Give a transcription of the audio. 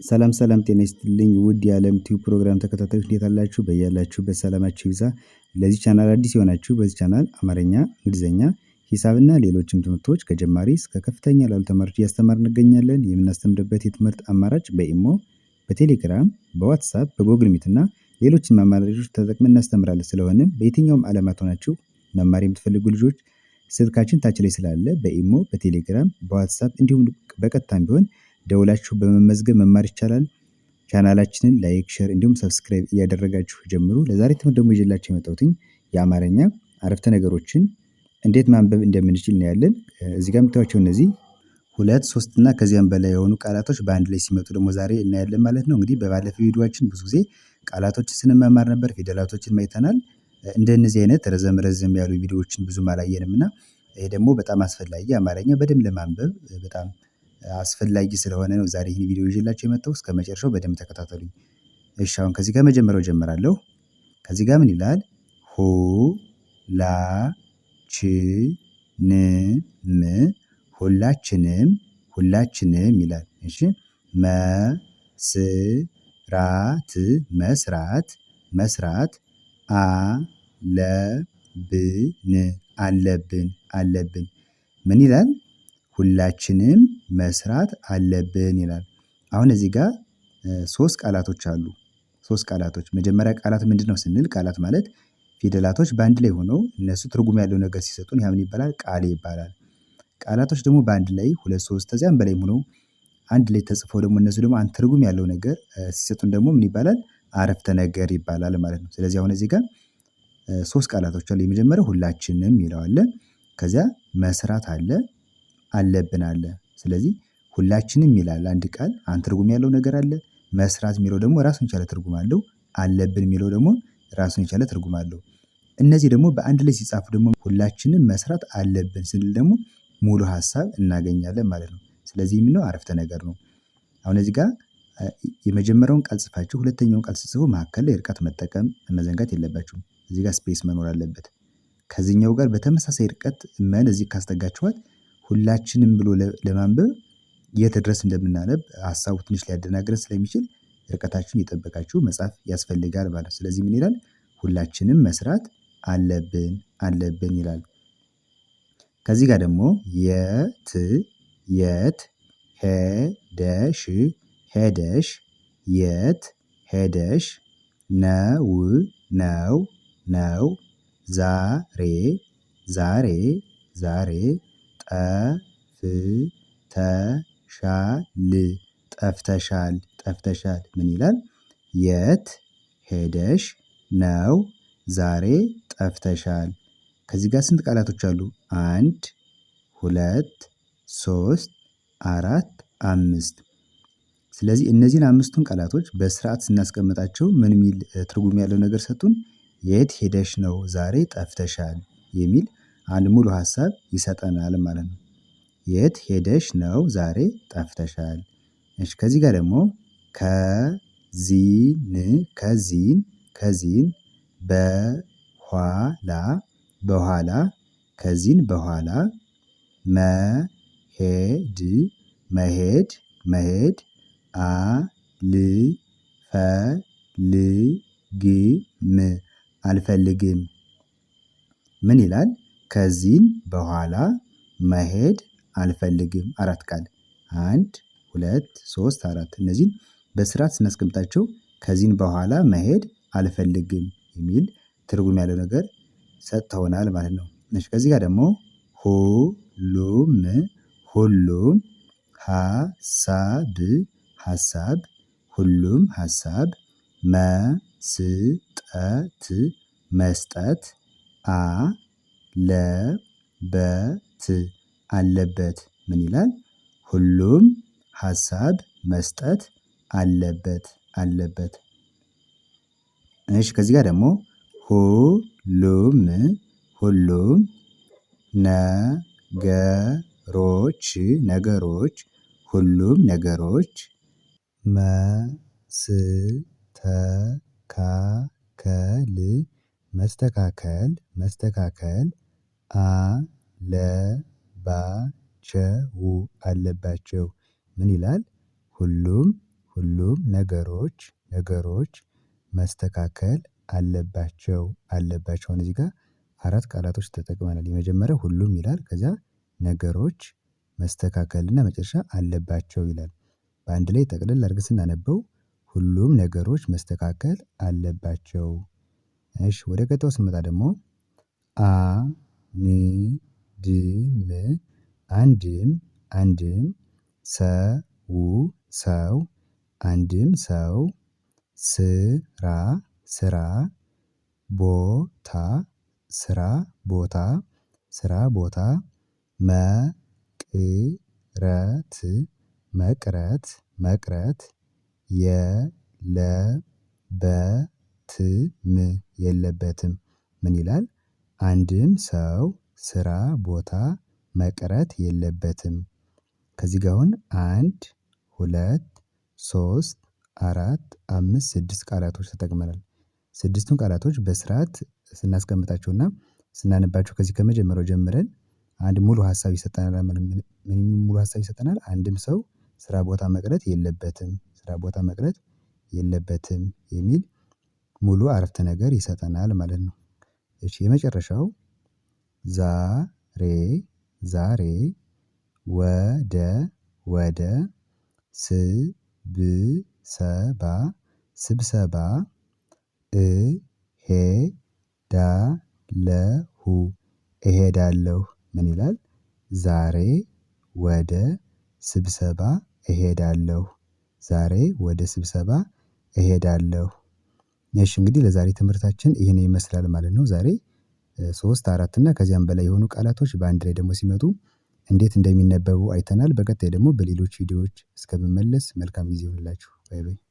ሰላም ሰላም ጤና ይስጥልኝ ውድ የዓለም ቲዩብ ፕሮግራም ተከታታዮች እንዴት አላችሁ? በያላችሁበት ሰላማችሁ ይብዛ። ለዚህ ቻናል አዲስ የሆናችሁ በዚህ ቻናል አማርኛ፣ እንግሊዝኛ፣ ሂሳብና ሌሎችም ትምህርቶች ከጀማሪ እስከ ከፍተኛ ላሉ ተማሪዎች እያስተማርን እንገኛለን። የምናስተምርበት የትምህርት አማራጭ በኢሞ፣ በቴሌግራም፣ በዋትሳፕ፣ በጎግል ሚት እና ሌሎችንም አማራጮች ተጠቅመን እናስተምራለን። ስለሆነም በየትኛውም ዓለማት ሆናችሁ መማር የምትፈልጉ ልጆች ስልካችን ታች ላይ ስላለ በኢሞ፣ በቴሌግራም፣ በዋትሳፕ እንዲሁም በቀጥታም ቢሆን ደውላችሁ በመመዝገብ መማር ይቻላል። ቻናላችንን ላይክ፣ ሼር እንዲሁም ሰብስክራይብ እያደረጋችሁ ጀምሩ። ለዛሬ ትምህርት ደግሞ ይዤላችሁ የመጣሁትኝ የአማርኛ አረፍተ ነገሮችን እንዴት ማንበብ እንደምንችል እናያለን። እዚህ ጋር የምታዩቸው እነዚህ ሁለት፣ ሶስት እና ከዚያም በላይ የሆኑ ቃላቶች በአንድ ላይ ሲመጡ ደግሞ ዛሬ እናያለን ማለት ነው። እንግዲህ በባለፈው ቪዲዮአችን ብዙ ጊዜ ቃላቶችን ስንመማር ነበር፣ ፊደላቶችን አይተናል። እንደነዚህ አይነት ረዘም ያሉ ቪዲዮዎችን ብዙም አላየንም እና ይሄ ደግሞ በጣም አስፈላጊ አማርኛ በደንብ ለማንበብ በጣም አስፈላጊ ስለሆነ ነው ዛሬ ይህን ቪዲዮ ይዤላችሁ የመጣሁት። እስከመጨረሻው በደንብ ተከታተሉኝ። እሺ አሁን ከዚህ ጋር መጀመሪያው ጀምራለሁ። ከዚህ ጋር ምን ይላል? ሁላችንም ሁላችንም ይላል። እሺ መስራት አለብን ምን ይላል? ሁላችንም መስራት አለብን ይላል። አሁን እዚህ ጋር ሶስት ቃላቶች አሉ። ሶስት ቃላቶች መጀመሪያ ቃላት ምንድነው ስንል ቃላት ማለት ፊደላቶች በአንድ ላይ ሆነው እነሱ ትርጉም ያለው ነገር ሲሰጡን ያ ምን ይባላል? ቃል ይባላል። ቃላቶች ደግሞ በአንድ ላይ ሁለት፣ ሶስት ከዚያም በላይ ሆነው አንድ ላይ ተጽፈው ደግሞ እነሱ ደግሞ አንድ ትርጉም ያለው ነገር ሲሰጡን ደግሞ ምን ይባላል? አረፍተ ነገር ይባላል ማለት ነው። ስለዚህ አሁን እዚህ ጋር ሶስት ቃላቶች አሉ። የመጀመሪያው ሁላችንም የሚለው አለ። ከዚያ መስራት አለ፣ አለብን አለ። ስለዚህ ሁላችንም ይላል አንድ ቃል አንድ ትርጉም ያለው ነገር አለ። መስራት የሚለው ደግሞ ራሱን የቻለ ትርጉም አለው። አለብን የሚለው ደግሞ ራሱን የቻለ ትርጉም አለው። እነዚህ ደግሞ በአንድ ላይ ሲጻፉ ደግሞ ሁላችንም መስራት አለብን ስንል ደግሞ ሙሉ ሀሳብ እናገኛለን ማለት ነው። ስለዚህ ምነው አረፍተ ነገር ነው። አሁን እዚህ ጋር የመጀመሪያውን ቃል ጽፋችሁ ሁለተኛውን ቃል ስትጽፉ መካከል ላይ ርቀት መጠቀም መዘንጋት የለባችሁም። እዚህ ጋር ስፔስ መኖር አለበት። ከዚህኛው ጋር በተመሳሳይ ርቀት እዚህ ካስጠጋችኋት ሁላችንም ብሎ ለማንበብ የት ድረስ እንደምናነብ ሀሳቡ ትንሽ ሊያደናግረን ስለሚችል ርቀታችሁን እየጠበቃችሁ መጻፍ ያስፈልጋል ማለት ነው። ስለዚህ ምን ይላል? ሁላችንም መስራት አለብን ይላል። ከዚህ ጋር ደግሞ የት ሄደሽ ነው ዛሬ ጠፍተሻል ምን ይላል? የት ሄደሽ ነው ዛሬ ጠፍተሻል። ከዚህ ጋር ስንት ቃላቶች አሉ? 1 2 3 4 5። ስለዚህ እነዚህን አምስቱን ቃላቶች በስርዓት ስናስቀምጣቸው ምን የሚል ትርጉም ያለው ነገር ሰጡን? የት ሄደሽ ነው ዛሬ ጠፍተሻል የሚል አንድ ሙሉ ሀሳብ ይሰጠናል ማለት ነው። የት ሄደሽ ነው ዛሬ ጠፍተሻል። እሺ ከዚህ ጋር ደግሞ ከዚህን በኋላ ከዚህን በኋላ መሄድ አልፈልግም ምን ይላል? ከዚህን በኋላ መሄድ አልፈልግም። አራት ቃል 1 2 3 4 እነዚህን በስርዓት ስናስቀምጣቸው ከዚህን በኋላ መሄድ አልፈልግም የሚል ትርጉም ያለው ነገር ሰጥተውናል ማለት ነው። እሺ ከዚህ ጋር ደግሞ ሁሉም ሀሳብ መስጠት አለበት ምን ይላል? ሁሉም ሀሳብ መስጠት አለበት። እሺ ከዚህ ጋር ደግሞ ሁሉም ነገሮች መስተካከል አለባቸው ምን ይላል? ሁሉም ሁሉም ነገሮች መስተካከል አለባቸው አሁን እዚህ ጋር አራት ቃላቶች ተጠቅመናል የመጀመሪያው ሁሉም ይላል ከዛ ነገሮች መስተካከል እና መጨረሻ አለባቸው ይላል። በአንድ ላይ ጠቅለል አድርገን ስናነበው ሁሉም ነገሮች መስተካከል አለባቸው። እሺ ወደ ቀጣዩ ስንመጣ ደግሞ አንድም ሰው አንድም ሰው ስራ ቦታ መቅረት የለበትም ምን ይላል? አንድም ሰው ስራ ቦታ መቅረት የለበትም። ከዚህ ጋር አሁን 1 2 3 4 5 6 ቃላቶች ተጠቅመናል። ስድስቱን ቃላቶች በስርዓት ስናስቀምጣቸውና ስናነባቸው ከዚህ ከመጀመሪያው ጀምረን አንድ ሙሉ ሀሳብ ይሰጠናል ማለት ነው። ምን ሙሉ ሀሳብ ይሰጠናል? አንድም ሰው ስራ ቦታ መቅረት የለበትም የሚል ሙሉ አረፍተ ነገር ይሰጠናል ማለት ነው። እሺ የመጨረሻው ዛሬ ወደ ስብሰባ እሄዳለሁ ምን ይላል? ዛሬ ወደ ስብሰባ እሄዳለሁ። እሺ እንግዲህ ለዛሬ ትምህርታችን ይሄን ይመስላል ማለት ነው። ዛሬ 3 4 እና ከዚያም በላይ የሆኑ ቃላቶች በአንድ ላይ ደግሞ ሲመጡ እንዴት እንደሚነበቡ አይተናል። በቀጣይ ደግሞ በሌሎች ቪዲዮዎች እስከምመለስ መልካም ጊዜ ይሁንላችሁ። ባይ ባይ